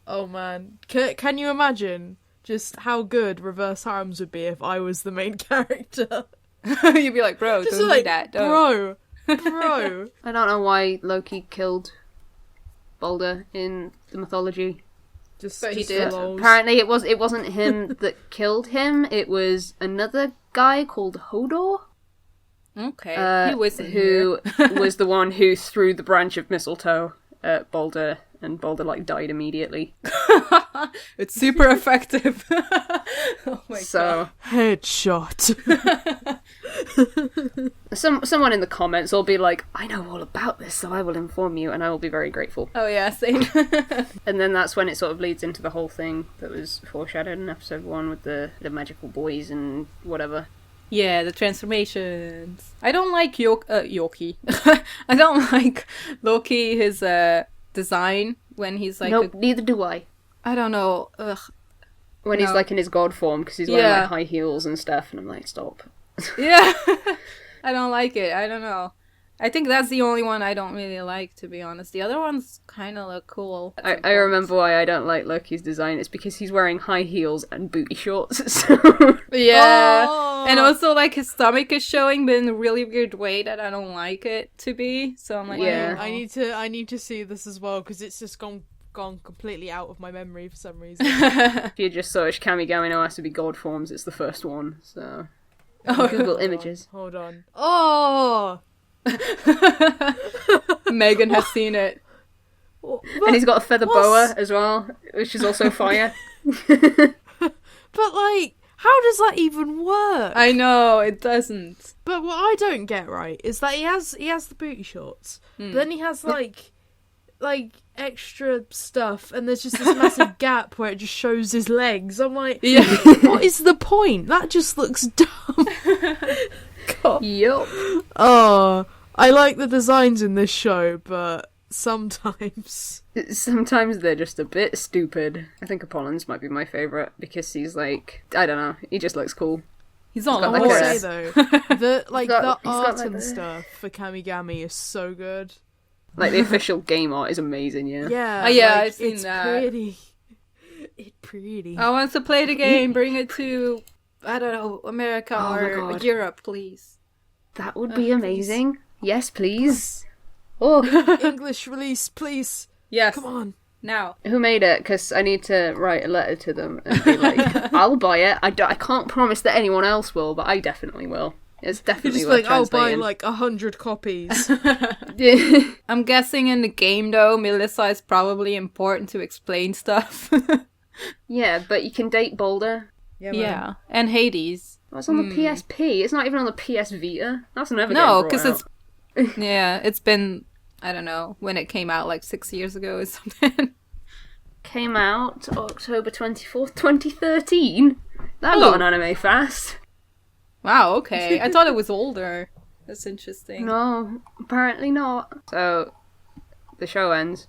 Oh man. Can you imagine just how good Reverse Harms would be if I was the main character? You'd be like, bro, just don't like, do that. Don't. Bro. I don't know why Loki killed Balder in the mythology. But he did. Apparently it wasn't him that killed him, it was another guy called Hodor. Okay. He was who was the one who threw the branch of mistletoe at Balder, and Balder like died immediately. It's super effective. Oh my god. Headshot. Someone in the comments will be like, I know all about this, so I will inform you, and I will be very grateful. Oh yeah, same. And then that's when it sort of leads into the whole thing that was foreshadowed in episode 1 with the magical boys and whatever. Yeah, the transformations. I don't like Yoki. I don't like Loki, his design when he's like... Nope, neither do I. I don't know. Ugh. When he's like in his god form, because he's wearing like high heels and stuff, and I'm like, stop. Yeah. I don't like it. I don't know. I think that's the only one I don't really like, to be honest. The other ones kind of look cool. I remember why I don't like Loki's design. It's because he's wearing high heels and booty shorts. So. Yeah. Oh. And also, like, his stomach is showing, but in a really weird way that I don't like it to be. So I'm like, yeah. Oh. I need to see this as well, because it's just gone completely out of my memory for some reason. If you just search Kamigami no Asobi God forms, it's the first one. So Google images. Hold on. Oh. Megan has seen it. And he's got a feather boa as well, which is also fire. But like, how does that even work? I know, it doesn't. But what I don't get right is that he has the booty shorts, but then he has like extra stuff, and there's just this massive gap where it just shows his legs. I'm like, what is the point? That just looks dumb. God. Yup. Oh, I like the designs in this show, but sometimes they're just a bit stupid. I think Apollon's might be my favourite, because he's like, I don't know, he just looks cool. He's not got I like will a- say though, the got art like and the- stuff for Kamigami is so good. Like, the official game art is amazing, yeah. Yeah, Oh, yeah, like, I've seen it's that. pretty. It's pretty. I want to play the game, bring it to, I don't know, America Oh my or God. Europe, please. That would be amazing. Yes, please. Oh, English release, please. Yes, Come on. now. who made it? Because I need to write a letter to them and be like, I'll buy it. I can't promise that anyone else will, but I definitely will. It's You're definitely just worth like, I'll buy translating. like 100 copies. I'm guessing in the game, though, Melissa is probably important to explain stuff. Yeah, but you can date Balder. Yeah, and Hades. Oh, it's on the PSP. It's not even on the PS Vita. That's never No, because because it's... Yeah, it's been, I don't know, when it came out, like 6 years ago or something. came out October 24th, 2013. That got an anime fast. Wow, okay. I thought it was older. That's interesting. No, apparently not. So, the show ends.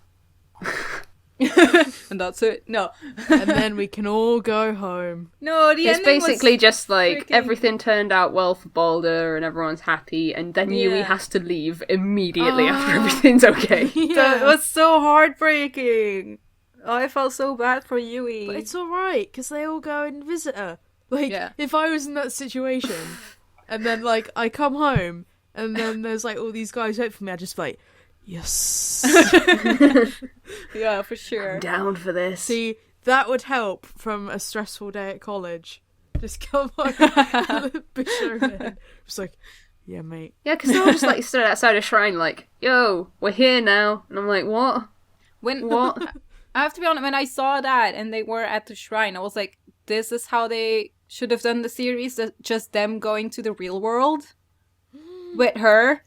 And that's it. No. And then we can all go home. No, the It's ending basically was just like freaking- everything turned out well for Balder and everyone's happy, and then Yui Yeah. has to leave immediately after everything's okay. That was so heartbreaking. Oh, I felt so bad for Yui. But it's alright, because they all go and visit her. Like, if I was in that situation, and then, like, I come home, and then there's, like, all these guys wait for me, I'd just be like, yes. Yeah, for sure. I'm down for this. See, that would help from a stressful day at college. Just come on, Bishounen. Just like, yeah, mate. Yeah, because they're all just like stood outside a shrine, like, "Yo, we're here now," and I'm like, "What? What?" I have to be honest. When I saw that and they were at the shrine, I was like, "This is how they should have done the series. Just them going to the real world with her."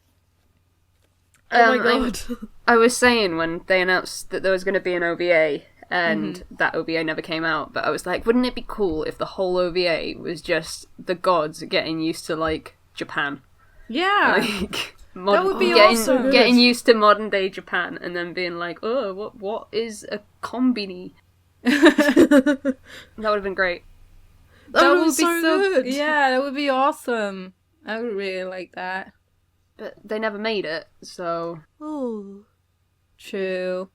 Oh my god! I was saying when they announced that there was going to be an OVA. And that OVA never came out, but I was like, wouldn't it be cool if the whole OVA was just the gods getting used to, like, Japan? Yeah. Like, that would be awesome. Getting used to modern day Japan, and then being like, oh, what is a kombini? That would have been great. That would be so good. Yeah, that would be awesome. I would really like that. But they never made it, so... Oh. True.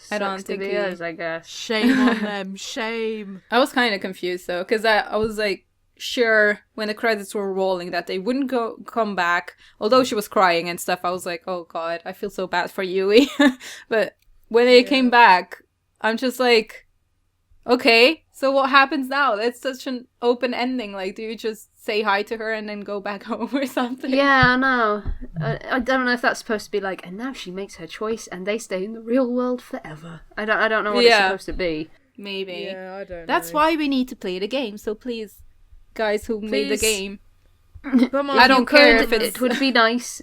I don't think it is, I guess. Shame on them. Shame. I was kind of confused though, because I was like sure when the credits were rolling that they wouldn't come back. Although she was crying and stuff, I was like, oh god, I feel so bad for Yui. But when they came back, I'm just like, okay, so what happens now? That's such an open ending. Like, do you just say hi to her and then go back home or something? Yeah, I know. I don't know if that's supposed to be like, and now she makes her choice and they stay in the real world forever. I don't know what it's supposed to be. Maybe. Yeah, I don't That's know. why we need to play the game. So please, guys who made the game, Come on, I don't care if it would be nice.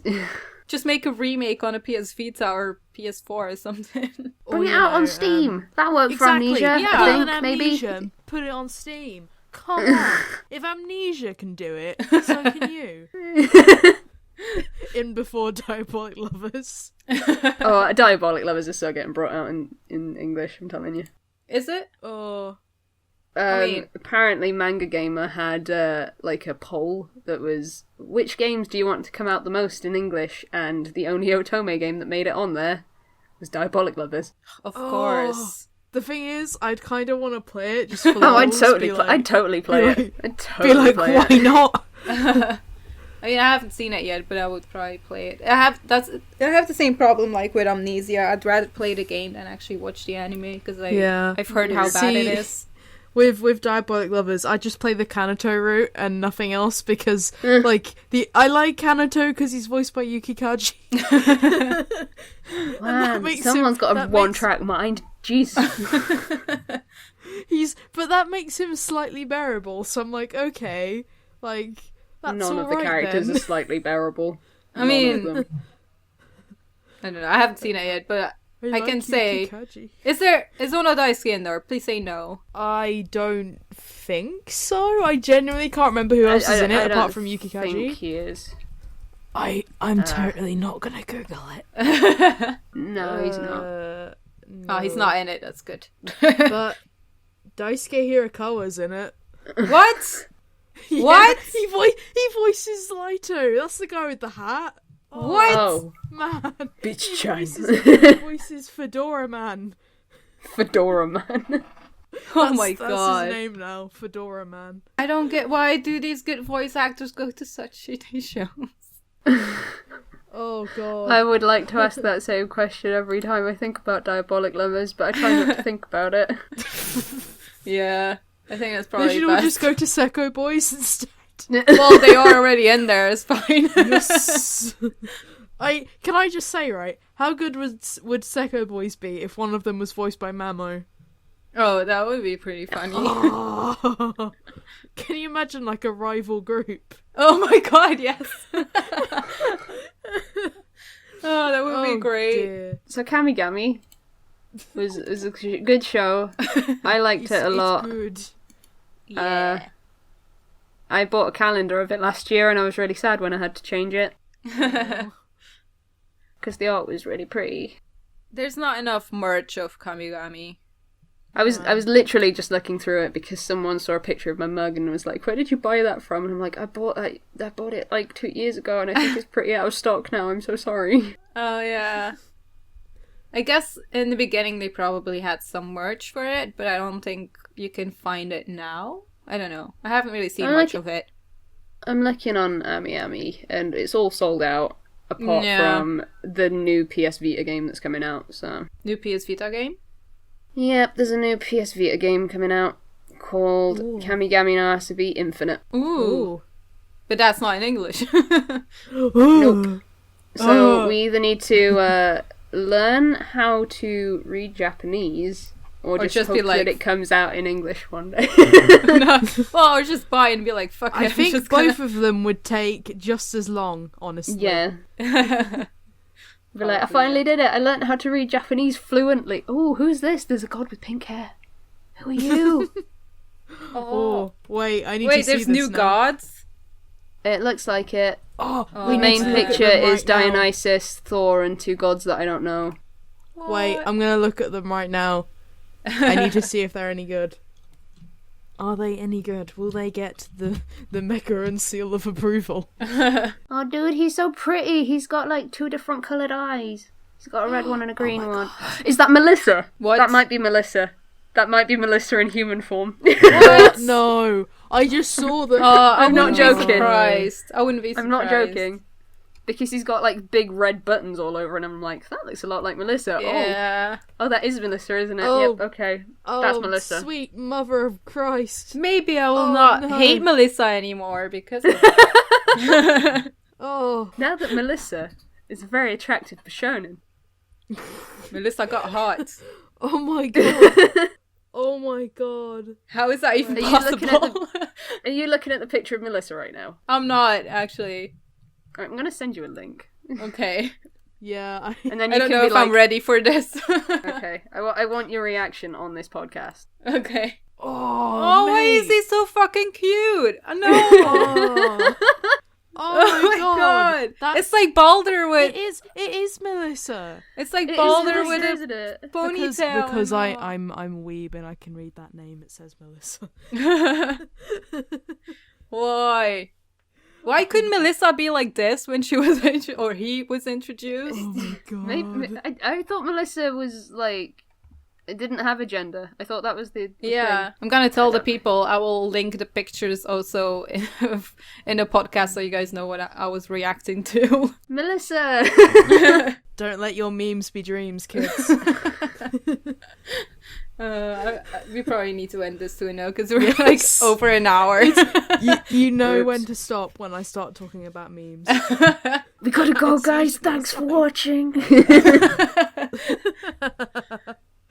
just make a remake on a PS Vita or PS4 or something. Bring it out on Steam. That worked for Amnesia, Yeah, I think, Amnesia, maybe. put it on Steam. Come on. If Amnesia can do it, so can you. In before Diabolic Lovers. Oh, Diabolic Lovers is still getting brought out in English, I'm telling you. Is it? Oh. Apparently Manga Gamer had like a poll that was, which games do you want to come out the most in English? And the only Otome game that made it on there was Diabolic Lovers. Of course. The thing is, I'd kind of want to play it just for Oh, I'd lols, totally play it. I'd totally play why it. not? I mean, I haven't seen it yet, but I would probably play it. I have the same problem like with Amnesia. I'd rather play the game than actually watch the anime because I've heard how bad it is. With Diabolic Lovers, I just play the Kanto route and nothing else because I like Kanto because he's voiced by Yuki Kaji. Man, someone's got a one-track mind. Jesus. But that makes him slightly bearable. So I'm like, okay, like that's none of the characters are slightly bearable. I mean, I don't know. I haven't seen it yet, but I can say, is Ono Daisuke in there? Please say no. I don't think so. I genuinely can't remember who else is in it apart from Yuki Kaji. I think he is. I'm totally not gonna Google it. No, he's not. No. Oh, he's not in it. That's good. But Daisuke Hirakawa's in it. What? Yeah, what? He voices Lighto. That's the guy with the hat. Oh, what? Oh, man. Bitch Chan. He voices Fedora Man. Fedora Man. Oh my god. That's his name now, Fedora Man. I don't get why do these good voice actors go to such shitty shows? Oh god. I would like to ask that same question every time I think about Diabolic Lovers, but I try not to think about it. Yeah, I think that's probably They should best. all just go to Sekko Boys instead. Well, they are already in there, it's fine. Yes. Can I just say, right, how good would Sekko Boys be if one of them was voiced by Mamo? Oh, that would be pretty funny. Oh. Can you imagine like a rival group? Oh my god, yes. Oh, that would be great. Dear. So Kamigami was a good show. I liked it a lot. It's good. Yeah. I bought a calendar of it last year and I was really sad when I had to change it. Because the art was really pretty. There's not enough merch of Kamigami. I was literally just looking through it because someone saw a picture of my mug and was like, "Where did you buy that from?" And I'm like, I bought it like 2 years ago and I think it's pretty out of stock now. I'm so sorry. Oh yeah. I guess in the beginning they probably had some merch for it, but I don't think you can find it now. I don't know. I haven't really seen much of it. I'm looking on Ami, and it's all sold out, apart from the new PS Vita game that's coming out, so... New PS Vita game? Yep, there's a new PS Vita game coming out called Kamigami no Asobi Infinite. Ooh. But that's not in English. Nope. So we either need to learn how to read Japanese, or just hope be like... that it comes out in English one day. No. Well, or just buy it and be like, fuck it. I think both of them would take just as long, honestly. Yeah. Be like, I finally did it. I learned how to read Japanese fluently. Oh, who's this? There's a god with pink hair. Who are you? Wait, I need to see this. Wait, there's new gods? It looks like it. The main picture is Dionysus, Thor, and 2 gods that I don't know. What? Wait, I'm gonna look at them right now. I need to see if they're any good. Are they any good? Will they get the Megurun seal of approval? Oh, dude, he's so pretty. He's got, like, 2 different coloured eyes. He's got a red one and a green one. God. Is that Melissa? What? That might be Melissa. That might be Melissa in human form. What? No. I just saw that. I'm not joking. Surprised. I wouldn't be surprised. I'm not joking. Because he's got, like, big red buttons all over, and I'm like, that looks a lot like Melissa. Yeah. Oh, that is Melissa, isn't it? Oh. Yep, okay. That's Melissa. Sweet mother of Christ. Maybe I will not hate Melissa anymore because of Oh. Now that Melissa is a very attractive Bishounen. Melissa got hot. Oh my god. Oh my god. How is that even Are you possible? Are you looking at the picture of Melissa right now? I'm not, actually. I'm going to send you a link. Okay. Yeah. And then I don't know if I'm ready for this. Okay. I want your reaction on this podcast. Okay. Oh, why is he so fucking cute? No. Oh my god. It's like Baldur with... It is Melissa. It's like Baldur with a isn't it? ponytail. Because I'm a weeb and I can read that name. It says Melissa. Why? Why couldn't Melissa be like this when she was or he was introduced? Oh my god. I thought Melissa was like... It didn't have a gender. I thought that was the thing. I'm gonna tell the people. I will link the pictures also in the podcast so you guys know what I was reacting to. Melissa! Don't let your memes be dreams, kids. We probably need to end this soon now because we're like over an hour. You know when to stop when I start talking about memes. We gotta go, guys. Thanks for watching.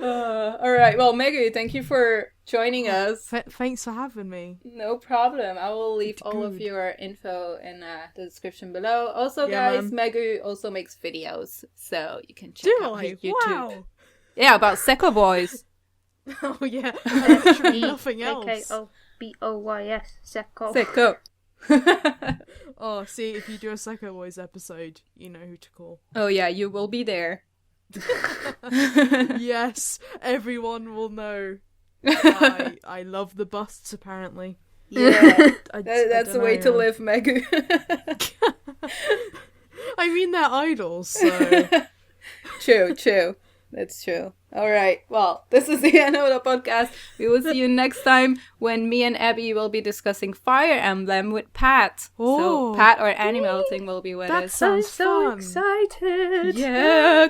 Alright, well, Megu, thank you for joining us. Thanks for having me. No problem. I will leave all of your info in the description below. Also, guys, Megu also makes videos, so you can check out his YouTube. Wow. Yeah, about Seko Boys. Oh, yeah. Literally nothing else. K-O-B-O-Y-S. Seko. Seko. Oh, see, if you do a Seko Boys episode, you know who to call. Oh, yeah, you will be there. Yes, everyone will know. I love the busts, apparently. Yeah, that's the way to live, Megu. I mean, they're idols, so... True. That's true. Alright, well, this is the end of the podcast. We will see you next time when me and Ebbie will be discussing Fire Emblem with Pat. So Pat, our animal thing, will be with us. That sounds so fun. excited. Yeah,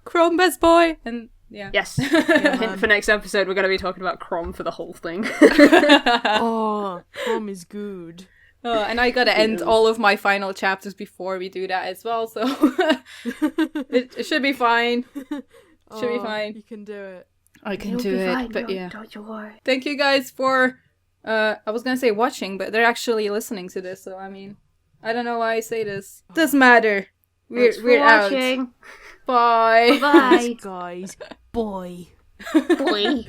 Chrome best boy. And yeah. Yes. Hint for next episode, we're going to be talking about Crom for the whole thing. Oh, Crom is good. Oh, and I gotta end all of my final chapters before we do that as well, so it should be fine. Should be fine. You can do it. I can do it, fine, but yeah. Don't you worry. Thank you guys for, I was gonna say watching, but they're actually listening to this, so I mean, I don't know why I say this. Doesn't matter. We're out. Watching. Bye. Bye. Guys. Boy. Boy.